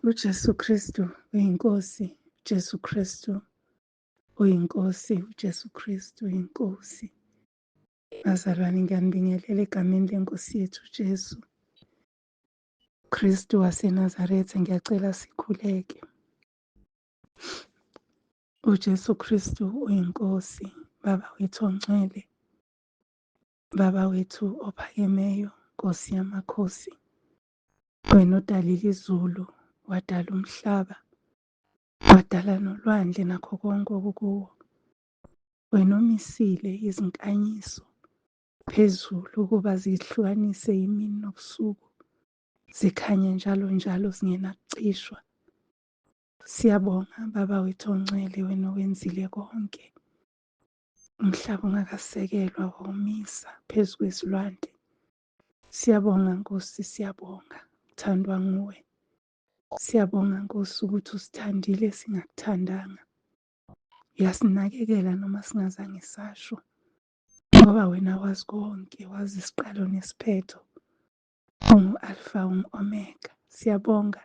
uJesu Kristu uyinkosi, uJesu Kristu uyinkosi, uJesu Kristu uyinkosi. Bazalwane, ngiyanibingelela egameni lenkosi yethu uJesu Kristu waseNazaretha. Ngiyacela sikhuleke. uJesu Kristu uyinkosi, Baba wethu ongcwele, Baba wethu ophakemeyo, Nkosi yamakhosi. Wena odalile izulu, wadala umhlaba, wadala nolwandle nakho konke okukuwo. Wena omisile izinkanyiso phezulu ukuba zihlukanise imini nobusuku, zikhanye njalo njalo zingenakucishwa. Siyabonga Baba wethu ongcwele, wena owenzile konke. Umhlaba ungakasekelwa wawumisa phezu kwezilwandle. Siyabonga Nkosi, siyabonga uthandwa nguwe. Siyabonga Nkosi ukuthi usithandile singakuthandanga. Uyasinakekela noma singazange sasho, ngoba wena wazi konke, wazi isiqalo nesiphetho. Ungu-Alpha, ungu-Omega. Siyabonga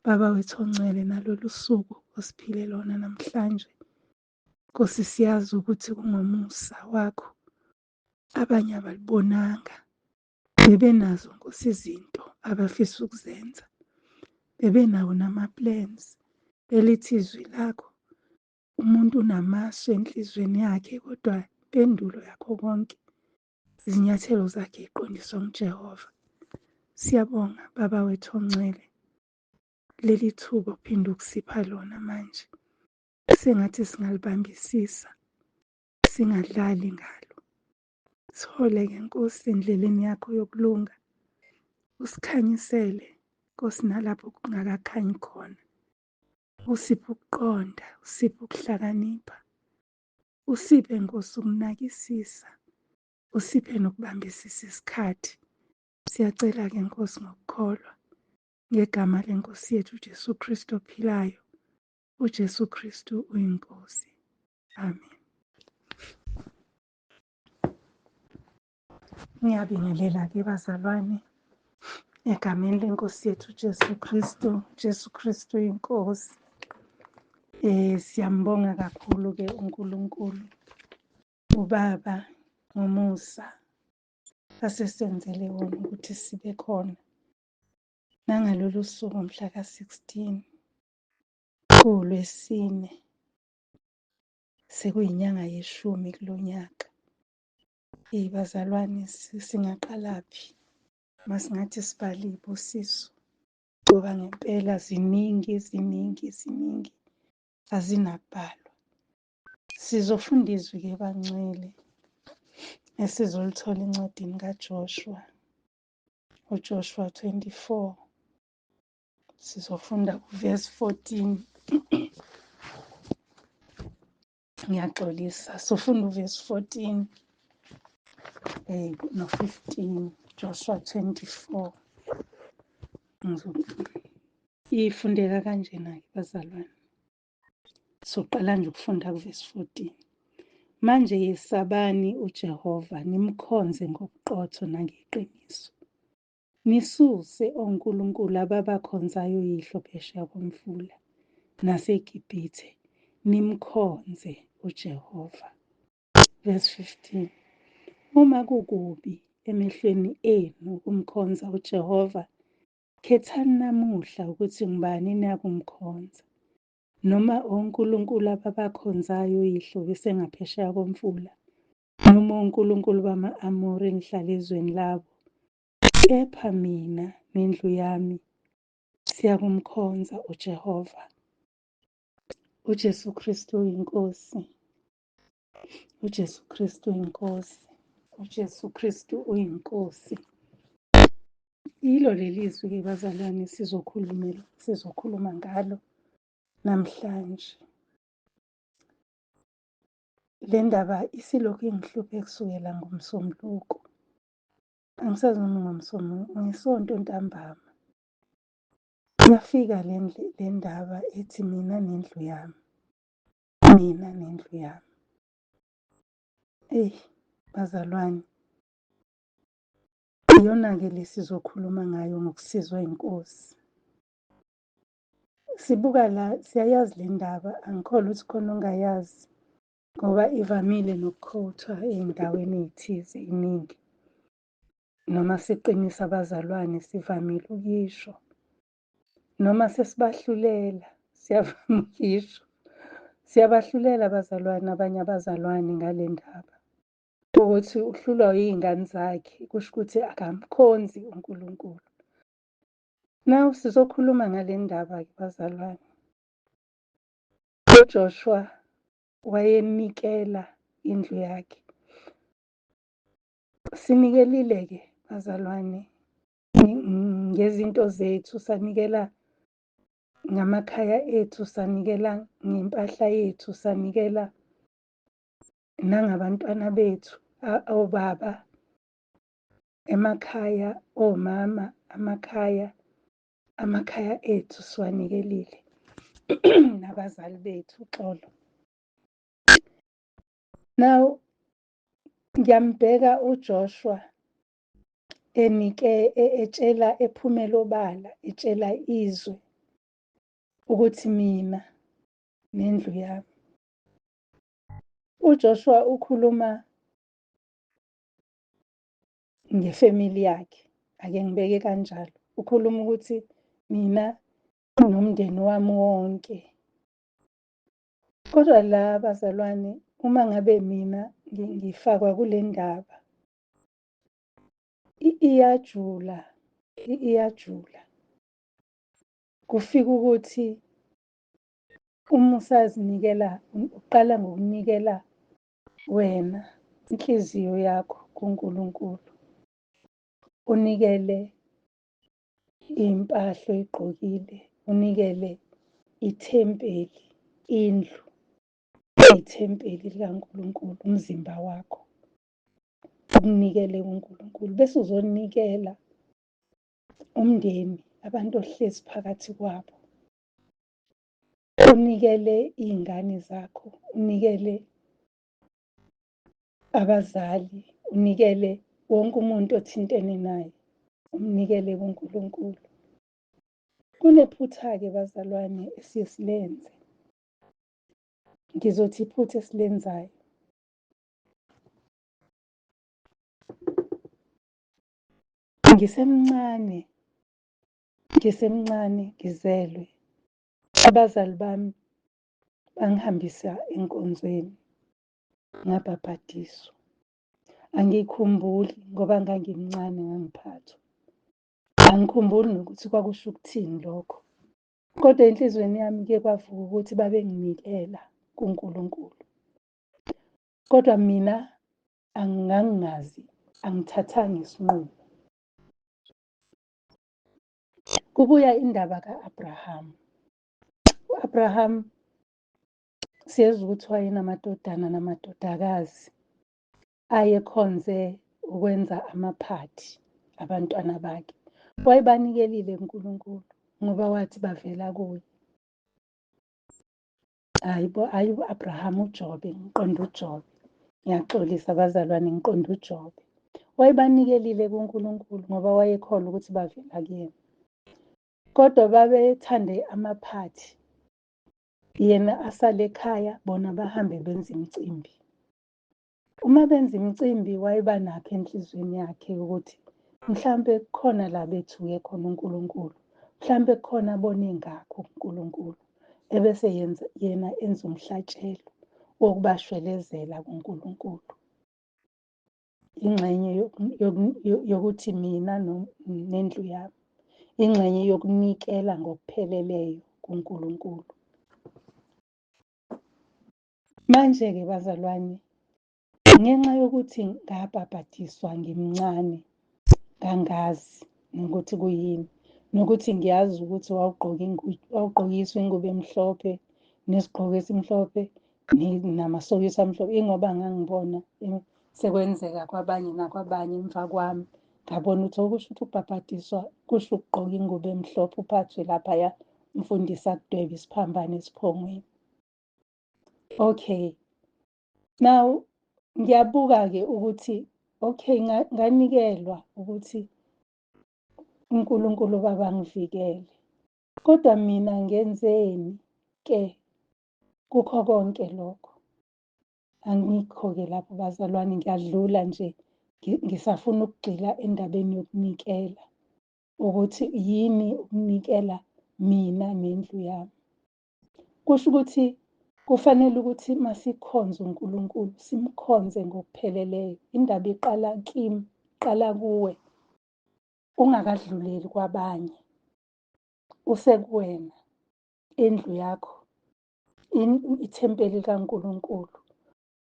Baba wethu ongcwele nalolu suku osiphile lona namhlanje. Nkosi, siyazi ukuthi kungomusa wakho. Abanye abalibonanga, bebenazo Nkosi izinto abafisa ukuzenza, bebenawo nama-plans. Belithi izwi lakho, umuntu unamasu enhlizweni yakhe, kodwa impendulo yakho konke, izinyathelo zakhe ziqondiswa nguJehova. Siyabonga Baba wethu ongcwele, leli thuba uphinde ukusipha lona manje. Sengathi singalibambisisa, singadlali ngalo. Sihole-ke Nkosi endleleni yakho yokulunga. Usikhanyisele Nkosi nalapho kungakakhanyi khona. Usiphe ukuqonda, usiphe ukuhlakanipha. Usiphe Nkosi ukunakisisa. Usiphe nokubambisisa isikhathi. Siyacela-ke Nkosi ngokukholwa, ngegama lenkosi yethu uJesu Kristu ophilayo. uJesu Kristu uyinkosi. Amen. Ngiyabingelela-ke bazalwane, egameni lenkosi yethu uJesu Kristu. uJesu Kristu uyinkosi. Siyambonga kakhulu-ke uNkulunkulu uBaba ngomusa asesenzele wona ukuthi sibe khona. Nangalolu suku mhla ka-16 kuLwesine, sekuyinyanga yeshumi kulo nyaka. Bazalwane, singaqalaphi masingathi sibale ibusiso, ngoba ngempela ziningi azinakubalwa. Sizofunda izwi-ke bangcwele esizolithola encwadini kaJoshua, uJoshua 24. Sizofunda uverse 14. Ngiyaxolisa, sofunda uverse 14 no-15, Joshua 24. Ifundeka kanjena-ke bazalwane. Soqala nje ukufunda kuverse 14. Manje yesabani uJehova, nimkhonze ngobuqotho nangeqiniso. Nisuse onkulunkulu ababakhonzayo yihlo phesheya komfula naseGibhithe, nimkhonze uJehova. Verse 15. Uma kukubi emehlweni enu ukumkhonza uJehova, khethani namuhla ukuthi ngubani eniyakumkhonza, noma onkulunkulu ababakhonzayo yihlo besengaphesheya komfula, noma onkulunkulu bama-Amori engihlala ezweni labo. Kepha mina nendlu yami siyakumkhonza uJehova. uJesu Kristu uyinkosi. uJesu Kristu uyinkosi. uJesu Kristu uyinkosi. Yilo leli zwi-ke bazalwane sizokhuluma ngalo namhlanje. Le ndaba isilokhu ingihluphe kusukela ngoMsombuluko. Angisazi noma ngeSonto ntambama. Yafika le ndaba ethi mina nendlu yami. Mina nendlu yami. Bazalwane, iyona-ke lesizokhuluma ngayo ngokusizwa inkosi. Sibuka la siyayazi le ndaba, angikholwa ukuthi khona ongayazi ngoba ivamile nokukhothwa ey'ndaweni ey'thize iningi. Noma siqinisa abazalwane sivamile ukuyisho. Noma sesibahlulela siyavama ukuyisho. Siyabahlulela abanye abazalwane ngale ndaba. Ukuthi uhlulwa yiy'ngane zakhe kusho ukuthi akamkhonzi uNkulunkulu. Now sizokhuluma ngale ndaba-ke bazalwane. UJoshua wayenikela indlu yakhe. Sinikelile-ke bazalwane ngezinto zethu, sanikela ngamakhaya ethu, sanikela ngempahla yethu, sanikela nangabantwana bethu, obaba emakhaya, omama amakhaya ethu siwanikelile nabazali bethu uxolo. Now ngiyambheka uJoshua etshela ephumela obala, etshela izwe ukuthi mina nendlu yami. UJoshua ukhuluma ngefamily yakhe, ake ngibeke kanjalo. Ukhuluma ukuthi mina nomndeni wami wonke. Kodwa la bazalwane, uma ngabe mina ngifakwa kule ndaba, iyajula. Kufika ukuthi uma usazinikela, uqala ngokunikela wena inhliziyo yakho kuNkulunkulu. Unikele iy'mpahla oy'gqokile, unikele ithempeli, indlu, ithempeli likaNkulunkulu, umzimba wakho. Ukunikele kuNkulunkulu. Bese uzonikela umndeni, abantu ohlezi phakathi kwabo. Unikele iy'ngane zakho, unikele abazali, unikele wonke umuntu othintene naye, umnikele kuNkulunkulu. Kunephutha-ke bazalwane esiye silenze. Ngizothi iphutha esilenzayo. Ngisemncane ngizelwe. Abazali bami bangihambisa enkonzweni, ngabhabhadiswa. Angikhumbuli ngoba ngangimncane ngangiphathwa. Angikhumbuli nokuthi kwakusho ukuthini lokho. Kodwa enhlizweni yami kuye kwavuka ukuthi babenginikela kuNkulunkulu. Kodwa mina angingazi, angithathanga isinqumo. Kubuya indaba ka-Abraham. U-Abraham siyezwa ukuthi wayenamadodana namadodakazi ayekhonze ukwenza amaphathi abantwana bakhe. Wayebanikelile kuNkulunkulu ngoba wathi bavela kuye. Hayi u-Abraham, uJobe, ngiqonda uJobe. Ngiyaxolisa abazalwane, ngiqonda uJobe. Wayebanikelile kuNkulunkulu ngoba wayekholwa ukuthi bavela kuyena. Kodwa babethande amaphathi, yena asale ekhaya, bona bahambe benza imicimbi. Uma benza imicimbi wayeba nakho enhlizweni yakhe ukuthi mhlambe kukhona la bethuke khona uNkulunkulu, mhlambe kukhona abone ngakho uNkulunkulu. Ebese yena enza umhlatshelo wokubashwelezela kuNkulunkulu. Ingxenye yokuthi mina nendlu yami, ingxenye yokunikela ngokupheleleyo kuNkulunkulu. Manje-ke bazalwane, ngenxa yokuthi ngabhabhadiswa ngimncane, ngangazi nokuthi kuyini, nokuthi ngiyazi ukuthi wawugqokiswa ingubo emhlophe, nesigqoko esimhlophe, namasokisi amhlophe. Ingoba ngangibona sekwenzeka kwabanye nakwabanye emva kwami, ngabona ukuthi okusho ukuthi ukubhabhadiswa kusho ukugqoka ingubo emhlophe, uphathwe laphaya, umfundisi akudwebe isiphambano esiphongweni. Okay, now ngiyabuka-ke ukuthi okay, nganikelwa ukuthi uNkulunkulu baba ngivikele. Kodwa mina ngenzeni-ke kukho konke lokho? Angikho-ke lapho bazalwane, ngiyadlula nje ngisafuna ukugxila endabeni yokunikela, ukuthi yini ukunikela mina nendlu yami. Kusho ukuthi kufanele ukuthi masikhonza uNkulunkulu simkhonze ngokupheleleyo. Indaba iqala kimi, iqala kuwe, ungakadluleli kwabanye. Usekuwena, indlu yakho, ithempeli likaNkulunkulu.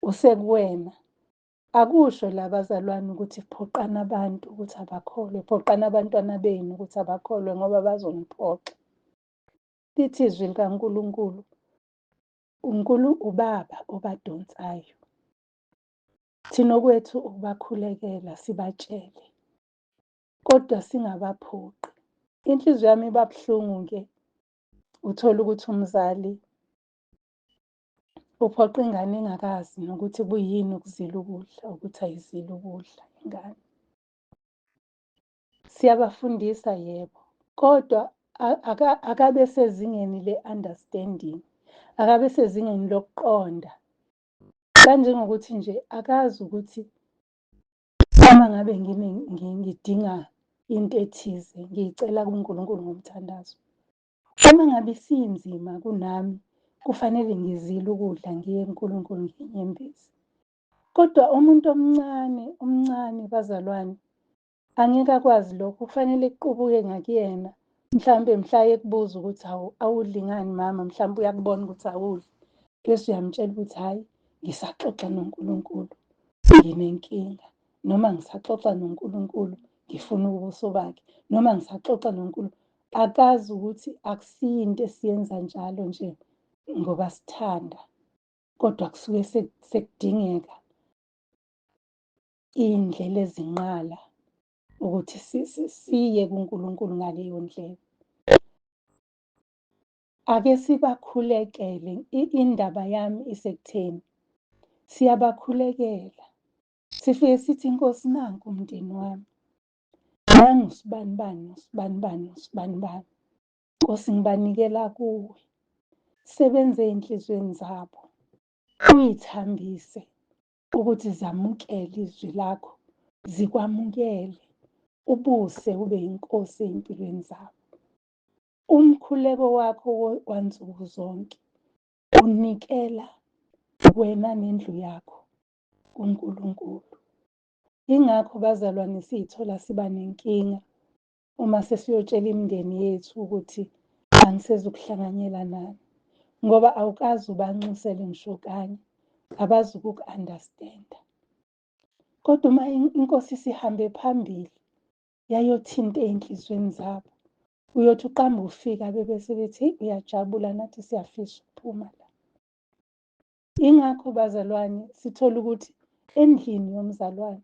Usekuwena. Akusho la bazalwane ukuthi phoqana abantu ukuthi abakholwe, phoqana abantwana benu ukuthi abakholwe ngoba bazoniphoxa. Lithi izwi likaNkulunkulu, ubaba obadonsayo. Thina kwethu ukubakhulekela sibatshele, kodwa singabaphoqi. Inhliziyo yami iba buhlungu-ke, uthola ukuthi umzali uphoqa ingane engakazi nokuthi kuyini ukuzila ukudla, ukuthi ayizili ukudla ingane. Siyabafundisa, yebo, kodwa akabe sezingeni le-understanding, akabe sezingeni lokuqonda. Kanjengokuthi nje akazi ukuthi uma ngabe ngidinga into ethize, ngiyicela kuNkulunkulu ngomthandazo. Uma ngabe isinzima kunami, kufanele ngizile ukudla ngiye kuNkulunkulu nginyembeze. Kodwa umuntu omncane bazalwane, angeke akwazi lokho. Kufanele kuqubuke ngakuyena. Mhlambe mhla ekubuza ukuthi awudli ngani mama, mhlambe uyakubona ukuthi awudli. Bese uyamtshela ukuthi hhayi, ngisaxoxa noNkulunkulu, nginenkinga. Noma ngisaxoxa noNkulunkulu, ngifuna ubuso bakhe. Noma ngisaxoxa noNkulunkulu. Akazi ukuthi akusiyo into esiyenza njalo nje ngoba sithanda, kodwa kusuke sekudingeka iy'ndlela ezinqala ukuthi siye kuNkulunkulu ngaleyo ndlela. Ake sibakhulekele. Indaba yami isekutheni, siyabakhulekela. Sifike sithi Nkosi, nanku umndeni wami, nangu usibanibani nosibanibani nosibanibani. Nkosi, ngibanikela kuwe. Sebenze ey'nhliziyweni zabo, uyithambise ukuthi zamukele izwi lakho, zikwamukele, ubuse ube yinkosi ey'mpilweni zabo. Umkhuleko wakho wansuku zonke unikela wena nendlu yakho kuNkulunkulu. Yingakho bazalwane siy'thola siba nenkinga uma sesiyotshela imindeni yethu ukuthi angisezukuhlanganyela nani, ngoba awukazi ubanxusele ngisho kanye, abazi ukuku-understand-a. Kodwa uma iNkosi isihambe phambili yayothinta ey'nhliziyweni zabo, uyothi uqamba ufika bebese bethi uyajabula, nathi siyafisa ukuphuma la. Yingakho bazalwane sithola ukuthi endlini yomzalwane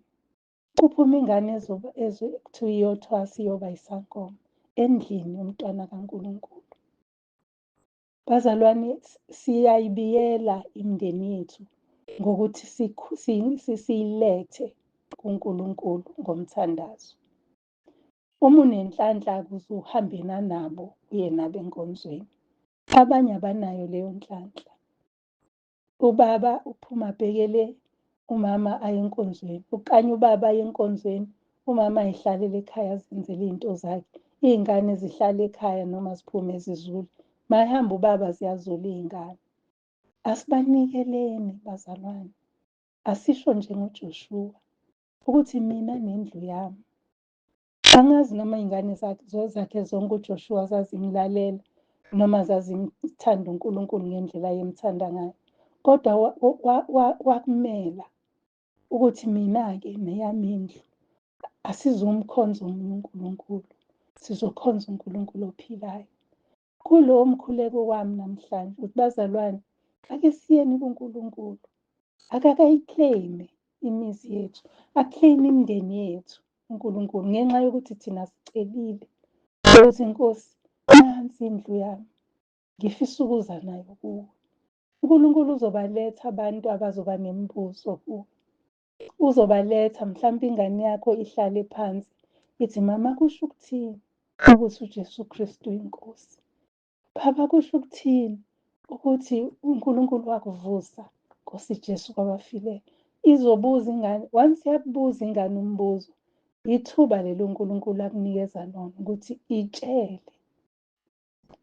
kuphuma ingane ekuthiwa iyothwasa iyoba yisankomo endlini yomntwana kaNkulunkulu. Bazalwane, siyayibiyela imindeni yethu ngokuthi siyilethe kuNkulunkulu ngomthandazo. Uma unenhlanhla-ke uzuhambe nabo uye nabo enkonzweni. Abanye abanayo leyo nhlanhla. Ubaba uphuma abhekele umama aye enkonzweni, okanye ubaba aye enkonzweni, umama ayihlalele ekhaya azenzele iy'nto zakhe. Iy'ngane zihlale ekhaya noma ziphume zizule. Mayehamba ubaba ziyazula iy'ngane. Asibanikeleni bazalwane. Asisho njengoJoshua ukuthi mina nendlu yami. Angazi noma iy'ngane zakhe zonke uJoshua zazimlalela noma zazimthanda uNkulunkulu ngendlela ayemthanda ngayo. Kodwa wakumela ukuthi mina-ke neyami indlu asizumkhonza omunye uNkulunkulu, sizokhonza uNkulunkulu ophilayo. Kulowo mkhuleko wami namhlanje ukuthi bazalwane, ake siyeni kuNkulunkulu. Akakayi-claim-e imizi yethu, aku-claim-e imindeni yethu uNkulunkulu, ngenxa yokuthi thina sicelile ukuthi Nkosi, nansi indlu yami, ngifisa ukuza nayo kuwe. uNkulunkulu uzobaletha abantu abazoba nemibuzo kuwe. Uzobaletha, mhlawumbe ingane yakho ihlale phansi ithi, mama kusho ukuthini ukuthi uJesu Kristu inkosi? Baba, kusho ukuthini ukuthi uNkulunkulu wakuvusa Nkosi Jesu kwabafileyo? Izobuza ingane, once yakubuza ingane umbuzo, ithuba lelo uNkulunkulu akunikeza lona ukuthi itshele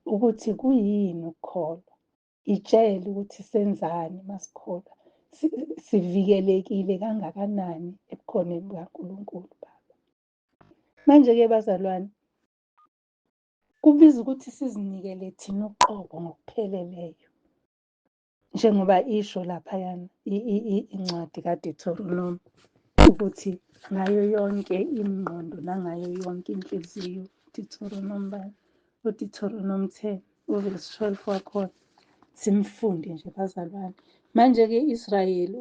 ukuthi kuyini ukukholwa. Itshele ukuthi senzani masikholwa, sivikelekile kangakanani ebukhoneni bukaNkulunkulu. Baba, manje-ke bazalwane, kubiza ukuthi sizinikele thina uqobo ngokupheleleyo, njengoba isho laphayana incwadi kaDuteronomy ukuthi ngayo yonke ingqondo nangayo yonke inhliziyo. uDuteronomy 10 verse 12 wakhona. Simfunde nje bazalwane. Manje-ke Israyeli,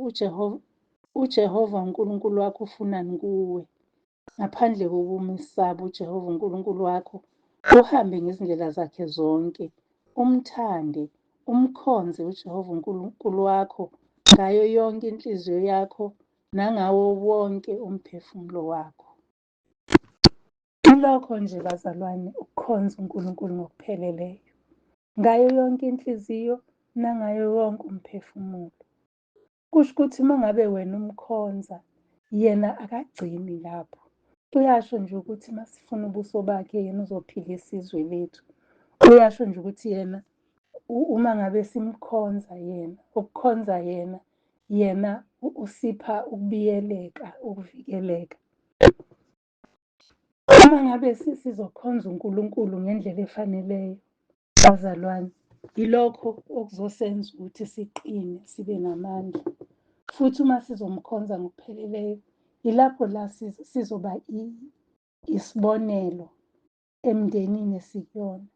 uJehova uNkulunkulu wakho ufunani kuwe, ngaphandle kokumesaba uJehova uNkulunkulu wakho, uhambe ngezindlela zakhe zonke, umthande, umkhonze uJehova uNkulunkulu wakho ngayo yonke inhliziyo yakho nangawo wonke umphefumulo wakho. Ilokho nje bazalwane, ukukhonza uNkulunkulu ngokupheleleyo, ngayo yonke inhliziyo nangayo wonke umphefumulo. Kusho ukuthi uma ngabe wena umkhonza, yena akagcini lapho. Uyasho nje ukuthi masifuna ubuso bakhe, yena uzophila isizwe lethu. Uyasho nje ukuthi yena uma ngabe simkhonza yena, ukukhonza yena usipha ukubiyeleka, ukuvikeleka. Uma ngabe sizokhonza uNkulunkulu ngendlela efaneleyo, bazalwane, yilokho okuzosenza ukuthi siqine, sibe namandla. Futhi uma sizomkhonza ngokupheleleyo, yilapho la sizoba isibonelo emndenini esikuyona,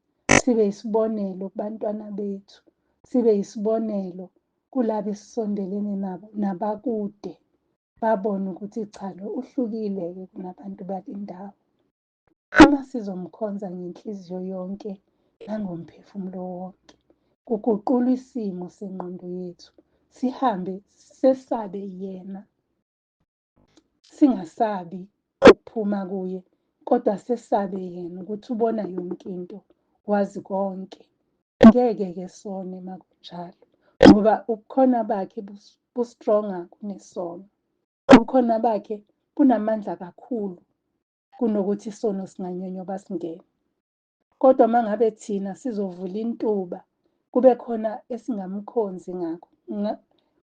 sibe isibonelo kubantwana bethu, sibe isibonelo kulabo esisondelene nabo, nabakude, babone ukuthi cha, lo uhlukile-ke kunabantu balendawo. Uma sizomkhonza ngenhliziyo yonke nangomphefumulo wonke, kuguqula isimo sengqondo yethu, sihambe sesabe yena, singasabi ukuphuma kuye, kodwa sesabe yena ukuthi ubona yonke into, wazi konke. Ngeke-ke sone uma kunjalo, ngoba ubukhona bakhe bustronga kunesono. Ubukhona bakhe bunamandla kakhulu kunokuthi isono singanyonyoba singene. Kodwa uma ngabe thina sizovula intuba, kube khona esingamkhonzi ngakho,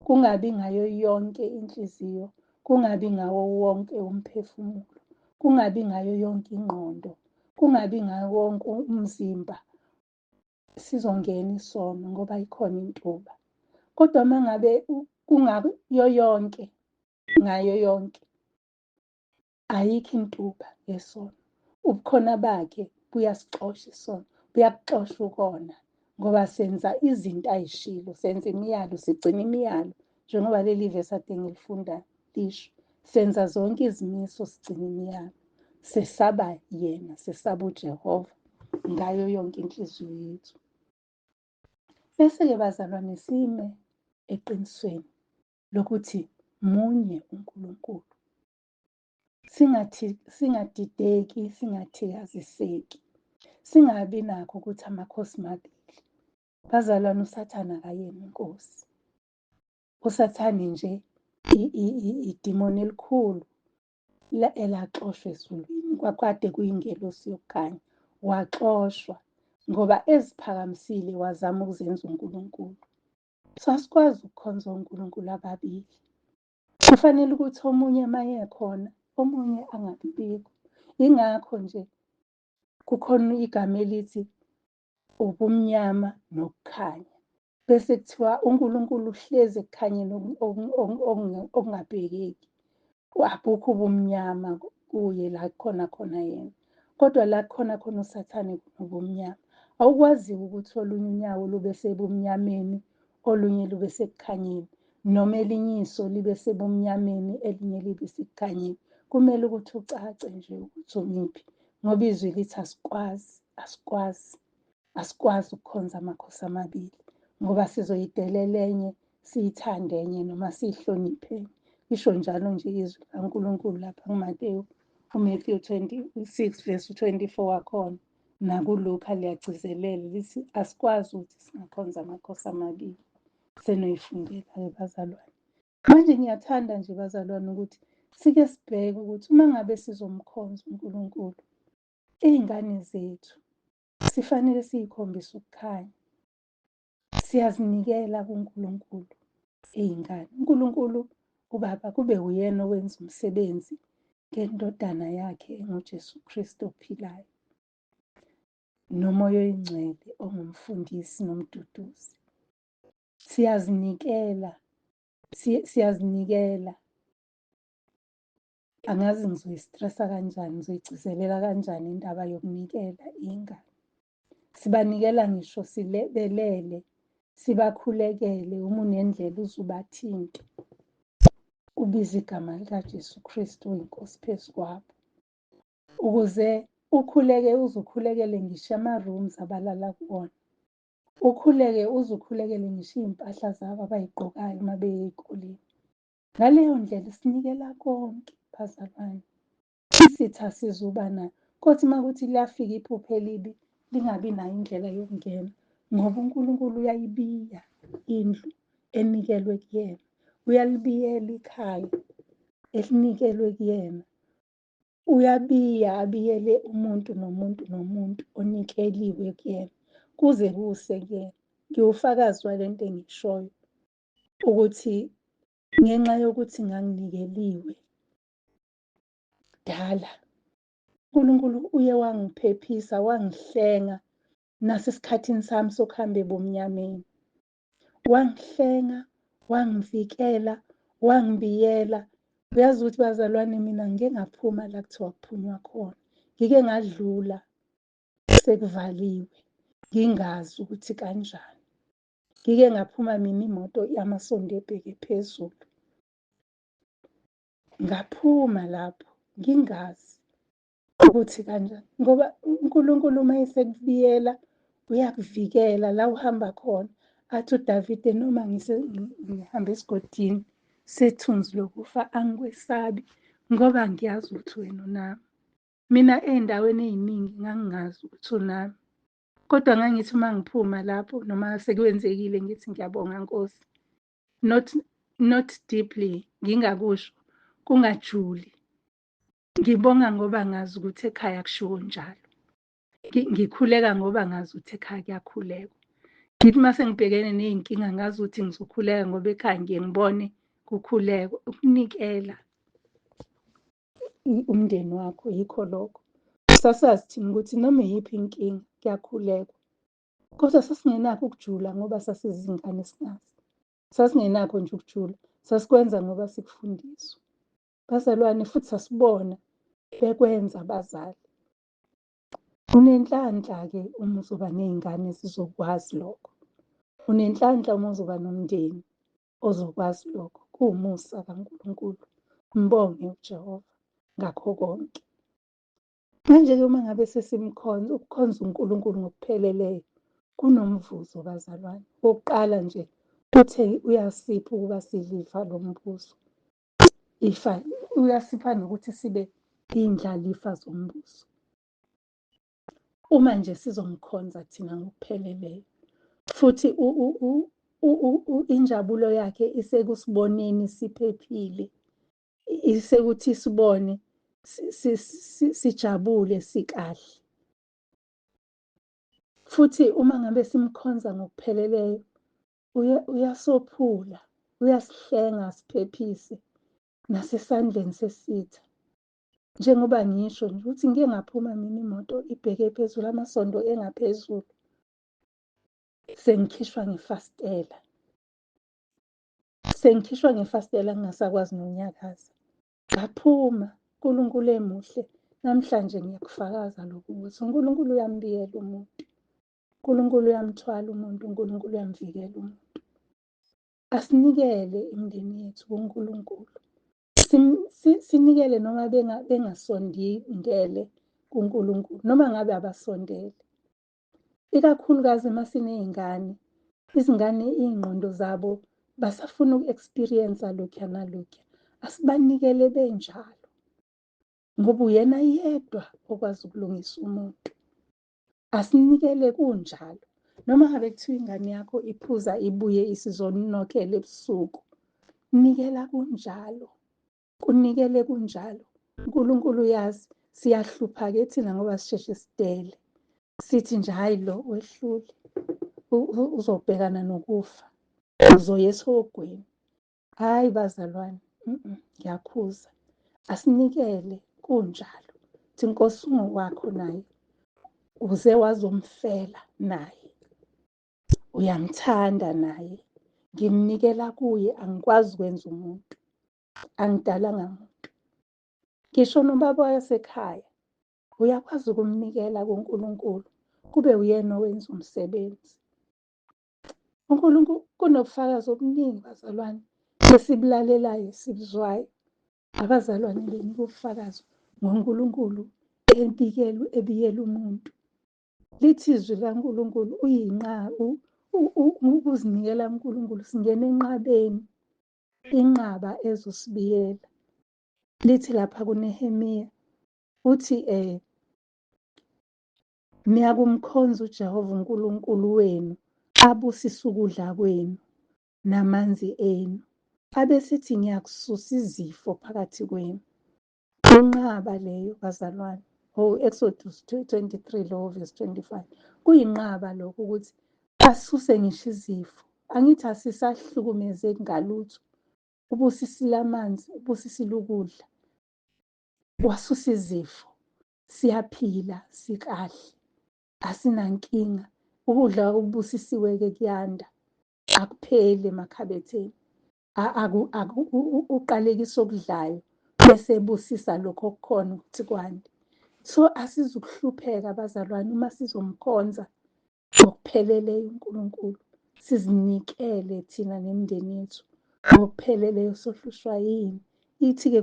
kungabi ngayo yonke inhliziyo, kungabi ngawo wonke umphefumulo, kungabi ngayo yonke ingqondo, kungabi ngawo wonke umzimba, sizongena isono ngoba ikhona intuba. Kodwa uma ngabe kungayo yonke, ngayo yonke, ayikho intuba yesono. Ubukhona bakhe buyasixosha isono, buyakuxosha ukona, ngoba senza izinto ay'shilo, senza imiyalo, sigcina imiyalo, njengoba leli vesi ade ngilifunda lisho. Senza zonke izimiso, sigcina imiyalo, sesaba yena, sesaba uJehova ngayo yonke inhliziyo yethu. Bese-ke bazalwane, sime eqinisweni lokuthi munye uNkulunkulu. Singadideki, singathikaziseki, singabi nakho ukuthi amakhosi mabili. Bazalwane, uSathane akayena inkosi. USathane nje idimoni elikhulu elaxoshwa ezulwini, kwakade kuyingelosi yokukhanya, waxoshwa ngoba eziphakamisile wazama ukuzenza uNkulunkulu. So asikwazi ukukhonza onkulunkulu ababili. Kufanele ukuthi omunye uma ekhona, omunye angabibikho. Yingakho nje kukhona igama elithi ubumnyama nokukhanya. Bese kuthiwa uNkulunkulu uhlezi ekukhanyeni okungabhekeki. Abukho ubumnyama kuye la kukhona khona yena. Kodwa la kukhona khona uSathane ubumnyama. Awukwazi-ke ukuthi olunye unyawo lube sebumnyameni, olunye lube sekukhanyeni, noma elinye iso libe sebumnyameni, elinye libe sekukhanyeni. Kumele ukuthi ucace nje ukuthi umiphi, ngoba izwi lithi asikwazi ukukhonza amakhosi amabili, ngoba sizoyidelela enye, siyithande enye, noma siyihloniphe enye. Lisho njalo nje izwi kaNkulunkulu lapha kuMateyu, uMathewu 26 verse 24 wakhona. NakuLuka liyagcizelela lithi asikwazi ukuthi singakhonza amakhosi amabili. Senoyifundela-ke bazalwane. Manje ngiyathanda nje bazalwane ukuthi sike sibheke ukuthi uma ngabe sizomkhonza uNkulunkulu, iy'ngane zethu sifanele siyikhombise ukukhanya. Siyazinikela kuNkulunkulu iy'ngane. uNkulunkulu uBaba kube uyena owenza umsebenzi ngendodana yakhe enguJesu Kristu ophilayo, noMoya Oyingcwele ongumfundisi nomduduzi. Siyazinikela. Angazi ngizoyistressa kanjani, ngizoyigcizelela kanjani indaba yokunikela iy'ngane. Sibanikela ngisho sibelele, sibakhulekele, uma unendlela uze ubathinte, ubize igama likaJesu Kristu oyinkosi phezu kwabo, ukuze uze ukhulekele ngisho ama-rooms abalala kuwona, uze ukhulekele ngisho iy'mpahla zabo abay'gqokayo uma beya ey'koleni. Ngaleyo ndlela sinikela konke bazalwane. Sithi asizuba nayo, kodwa uma kuthi liyafika iphupho elibi lingabi nayo indlela yokungena, ngoba uNkulunkulu uyayibiya indlu enikelwe kuyena, uyalibiyela ikhaya elinikelwe kuyena. Uyabiya abiyele umuntu nomuntu onikeliwe kuyena, kuze kuse kuyena. Ngiwufakazi walento engiyishoyo ukuthi ngenxa yokuthi nganginikeliwe kudala, uNkulunkulu uye wangiphephisa, wangihlenga nasesikhathini sami sokuhamba ebumnyameni. Wangihlenga, wangivikela, wangibiyela. Uyazi ukuthi bazalwane, mina ngike ngaphuma la kuthiwa kuphunywa khona, ngike ngadlula sekuvaliwe, ngingazi ukuthi kanjani. Ngike ngaphuma mina imoto yamasondo ebheke phezulu, ngaphuma lapho ngingazi ukuthi kanjani, ngoba uNkulunkulu uma esekubiyela uyakuvikela la uhamba khona. Athi uDavide, noma ngihamba esigodini sethunzi lokufa angikwesabi, ngoba ngiyazi ukuthi wena unami. Mina ey'ndaweni ey'ningi ngangingazi ukuthi unami, kodwa ngangithi uma ngiphuma lapho noma sekwenzekile ngithi ngiyabonga Nkosi, not deeply, ngingakusho, kungajuli. Ngibonga ngoba ngazi ukuthi ekhaya kushiwo njalo. Ngikhuleka ngoba ngazi ukuthi ekhaya kuyakhulekwa. Ngithi uma sengibhekene ney'nkinga ngazi ukuthi ngizokhuleka ngoba ekhaya ngiye ngibone kukhulekwa. Ukunikela umndeni wakho yikho lokho. Sasazi thina ukuthi noma iyiphi inkinga kuyakhulekwa, kodwa sasingenakho ukujula ngoba sasizingane singazi. Sasingenakho nje ukujula, sasikwenza ngoba sikufundiswa. Bazalwane, futhi sasibona bekwenza abazali. Unenhlanhla-ke uma uzoba ney'ngane zizokwazi lokho. Unenhlanhla uma uzoba nomndeni ozokwazi lokho. Kuwumusa kaNkulunkulu. Mbonge uJehova ngakho konke. Manje-ke uma ngabe sesimkhonza, ukukhonza uNkulunkulu ngokupheleleyo kunomvuzo bazalwane. Okokuqala nje, uthe uyasipha ukuba sidle ifa lombuso. Uyasipha nokuthi sibe iy'ndlalifa zombuso. Uma nje sizomkhonza thina ngokupheleleyo, futhi injabulo yakhe isekusiboneni siphephile, isekuthi sibone sijabule sikahle. Futhi uma ngabe simkhonza ngokupheleleyo, uyasophula, uyasihlenga asiphephise nasesandleni sesitha. Njengoba ngisho nje ukuthi ngike ngaphuma mina imoto ibheke phezulu, amasondo engaphezulu, sengikhishwa ngefastela ngingasakwazi nokunyakaza. Ngaphuma, uNkulunkulu emuhle. Namhlanje ngiyakufakaza lokhu ukuthi uNkulunkulu uyambiyela umuntu, uNkulunkulu uyamthwala umuntu, uNkulunkulu uyamvikela umuntu. Asinikele imindeni yethu kuNkulunkulu. Sinikele noma bengasondile kuNkulunkulu, noma ngabe abasondele. Ikakhulukazi uma siney'ngane, izingane iy'ngqondo zabo basafuna uku-experience-a lokhuya nalokhuya. Asibanikele benjalo, ngoba uyena yedwa okwazi ukulungisa umuntu. asinikele kunjalo. Noma ngabe kuthiwa ingane yakho iphuza ibuye isizonokela ebusuku, nikela kunjalo, kunikele kunjalo. uNkulunkulu uyazi siyahlupha-ke thina ngoba sisheshe sidele, sithi nje hhayi lo wehlule uzobhekana nokufa, uzoya esogweni. Hhayi bazalwane, ngiyakhuza, asinikele kunjalo. Thi Nkosi ungokwakho naye, uze wazomfela naye, uyamthanda naye, ngimnikela kuye, angikwazi ukwenza umuntu, angidalanga muntu. Ngisho nobaba wasekhaya uyakwazi ukumnikela kuNkulunkulu, kube uyena owenza umsebenzi. uNkulunkulu kunobufakazi obuningi bazalwane esibulalelayo esibuzwayo. Abazalwane benika ubufakazi ngoNkulunkulu ebiyela umuntu. Lithi izwi likaNkulunkulu ukuzinikela kuNkulunkulu, singena enqabeni, inqaba ezosibiyela. Lithi lapha kuNehemiya, uthi niyakumkhonza uJehova uNkulunkulu wenu, abusise ukudla kwenu namanzi enu, abesithi ngiyakususa izifo phakathi kwenu. Inqaba leyo bazalwane. Exodus 23 lo verse 25. Kuyinqaba lokho ukuthi asuse ngisho izifo. Angithi asisahlukumezeki ngalutho. Ubusisile amanzi, ubusisile ukudla, wasusa izifo, siyaphila, sikahle, asinankinga. Ukudla okubusisiwe-ke kuyanda, akupheli emakhabetheni. Uqalekisa okudlayo bese ebusisa lokho okukhona ukuthi kwande. So asizukuhlupheka abazalwane uma sizomkhonza ngokupheleleyo uNkulunkulu, sizinikele thina nemindeni yethu ngokupheleleyo, sohlushwa yini. Ithi-ke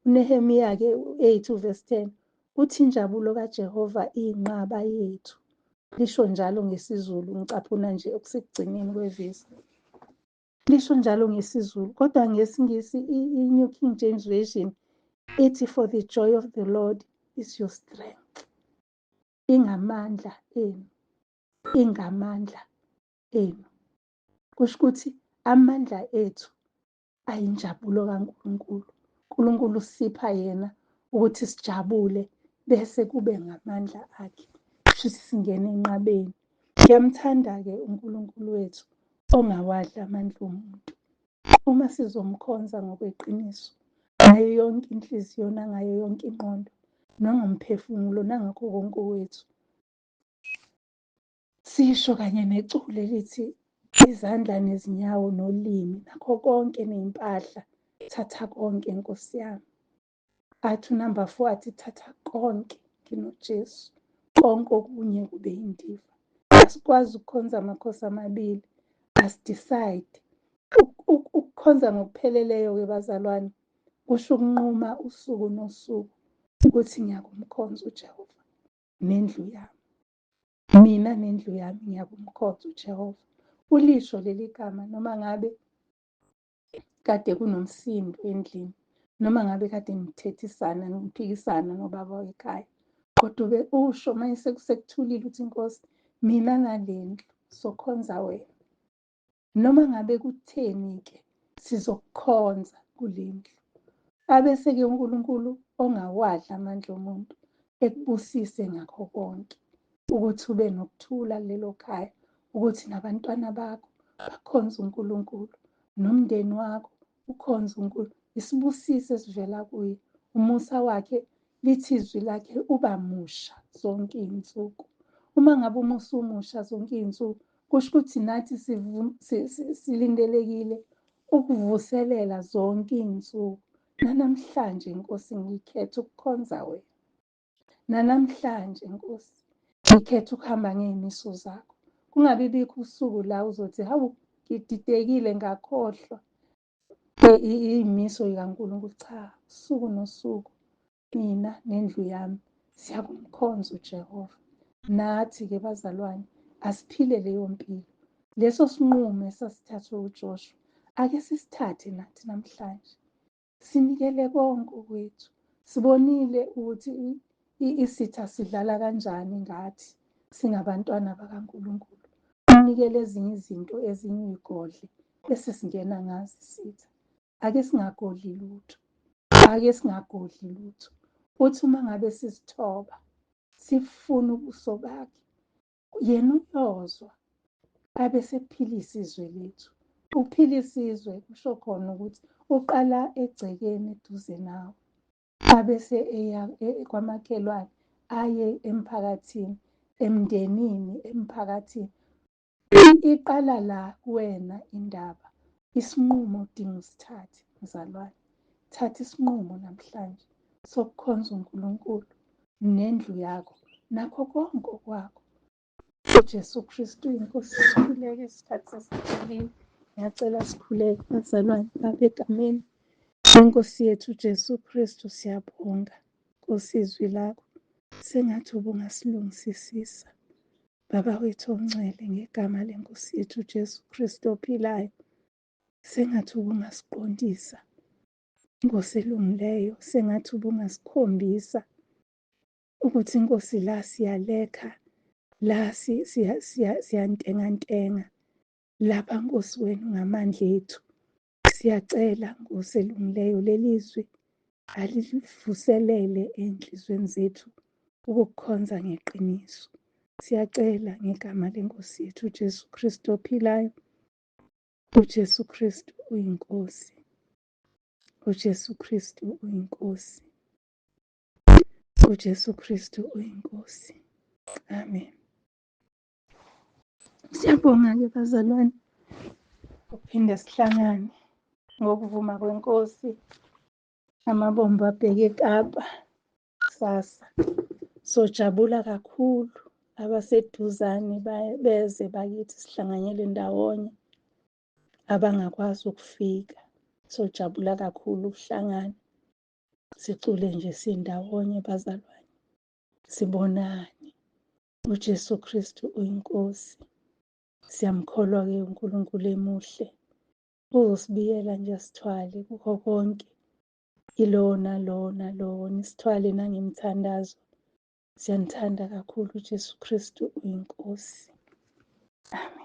uNehemiya-ke 8 verse 10, uthi injabulo kaJehova iyinqaba yethu. Lisho njalo ngesiZulu, ngicaphuna nje okusekugcineni kwevesi. Lisho njalo ngesiZulu, kodwa ngesiNgisi i-New King James Version ithi, for the joy of the Lord is your strength. Ingamandla enu, ingamandla enu. Kusho ukuthi amandla ethu ayinjabulo kaNkulunkulu. uNkulunkulu usipha yena ukuthi sijabule, bese kube ngamandla akhe. Kusho ukuthi singena enqabeni. Ngiyamthanda-ke uNkulunkulu wethu ongawadli amandla omuntu. Uma sizomkhonza ngokweqiniso, ngayo yonke inhliziyo, nangayo yonke ingqondo, nangomphefumulo, nangakho konke wethu, sisho kanye necule lithi, izandla nezinyawo nolimi nakho konke ney'mpahla, thatha konke Nkosi yami. Athi unamba 4 athi thatha konke nginoJesu, konke okunye kube indiva. Asikwazi ukukhonza amakhosi amabili, asidecide. Ukukhonza ngokupheleleyo-ke bazalwane kusho ukunquma usuku nosuku ukuthi ngiyakumkhonza uJehova nendlu yami. Mina nendlu yami ngiyakumkhonza uJehova. Ulisho leli gama noma ngabe kade kunomsindo endlini, noma ngabe kade ngiphikisana nobaba wekhaya, kodwa usho mase sekuthulile uthi Nkosi, mina nale ndlu sokhonza wena. Noma ngabe kutheni-ke sizokukhonza kule ndlu. Abese-ke uNkulunkulu ongawadli amandla omuntu ekubusise ngakho konke, ukuthi ube nokuthula kulelo khaya, ukuthi nabantwana bakho bakhonze uNkulunkulu, nomndeni wakho ukhonze uNkulunkulu. Isibusiso esivela kuye, umusa wakhe, lithi izwi lakhe uba musha zonke iy'nsuku. Uma ngabe umusa umusha zonke iy'nsuku, kusho ukuthi nathi silindelekile ukuvuselela zonke iy'nsuku. Nanamhlanje Nkosi, ngikhetha ukukhonza wena. Nanamhlanje Nkosi, ngikhetha ukuhamba ngey'miso zakho. Kungabi bikho usuku la uzothi, hawu ngididekile ngakhohlwa iy'miso zikaNkulunkulu. Cha, usuku nosuku mina nendlu yami siyakumkhonza uJehova. Nathi-ke bazalwane, asiphile leyo mpilo. Leso sinqumo esasithathwe uJoshua, ake sisithathe nathi namhlanje. Sinikele konke kwethu. Sibonile ukuthi isitha sidlala kanjani ngathi singabantwana bakaNkulunkulu. Unikele ezinye izinto eziy'godle bese singena ngazo isitha. Ake singagodli lutho. Ake singagodli lutho. Uthi uma ngabe sizithoba, sifuna ubuso bakhe, yena uyozwa abe sephilisa izwe lethu. Uphilisa izwe kusho khona ukuthi uqala egcekeni eduze nawe, abese eya kwamakhelwane, aye emphakathini, emndenini, emphakathini. Iqala la kuwena indaba. Isinqumo udinga usithathe, mzalwane. Thatha isinqumo namhlanje sokukhonza uNkulunkulu nendlu yakho nakho konke okwakho. uJesu Kristu inkosi. Sikhuleke isikhathi sesiphelile. Ngiyacela sikhuleke bazalwane baba egameni lenkosi yethu uJesu Kristu. Siyabonga Nkosi izwi lakho sengathi ubungasilungisisisa. Baba wethu ongcwele, ngegama lenkosi yethu uJesu Kristu ophilayo, sengathi ubungasiqondisa Nkosi elungileyo, sengathi ubungasikhombisa ukuthi Nkosi la siyalekha, la siyantengantenga, lapha Nkosi wenu ngamandla ethu. Siyacela Nkosi elungileyo, lelizwi alivuselele enhlizweni zethu ukukukhonza ngeqiniso. Siyacela ngegama lenkosi yethu uJesu Kristu ophilayo. uJesu Kristu uyinkosi. uJesu Kristu uyinkosi. uJesu Kristu uyinkosi. Amen. Siyabonga-ke bazalwane uphinde sihlangane ngokuvuma kwenkosi. Amabombo abheke eKapa kusasa. Sojabula kakhulu abaseduzane beze bakithi sihlanganyele ndawonye. Abangakwazi ukufika sojabula kakhulu ukuhlangana. Sicule nje sindawonye bazalwane. Sibonane. uJesu Kristu uyinkosi. Siyamkholwa-ke uNkulunkulu emuhle. Uzosibiyela nje sithwale kukho konke. Ilona lona isithwale nangemthandazo. Siyanithanda kakhulu uJesu Kristu uyinkosi. Amen.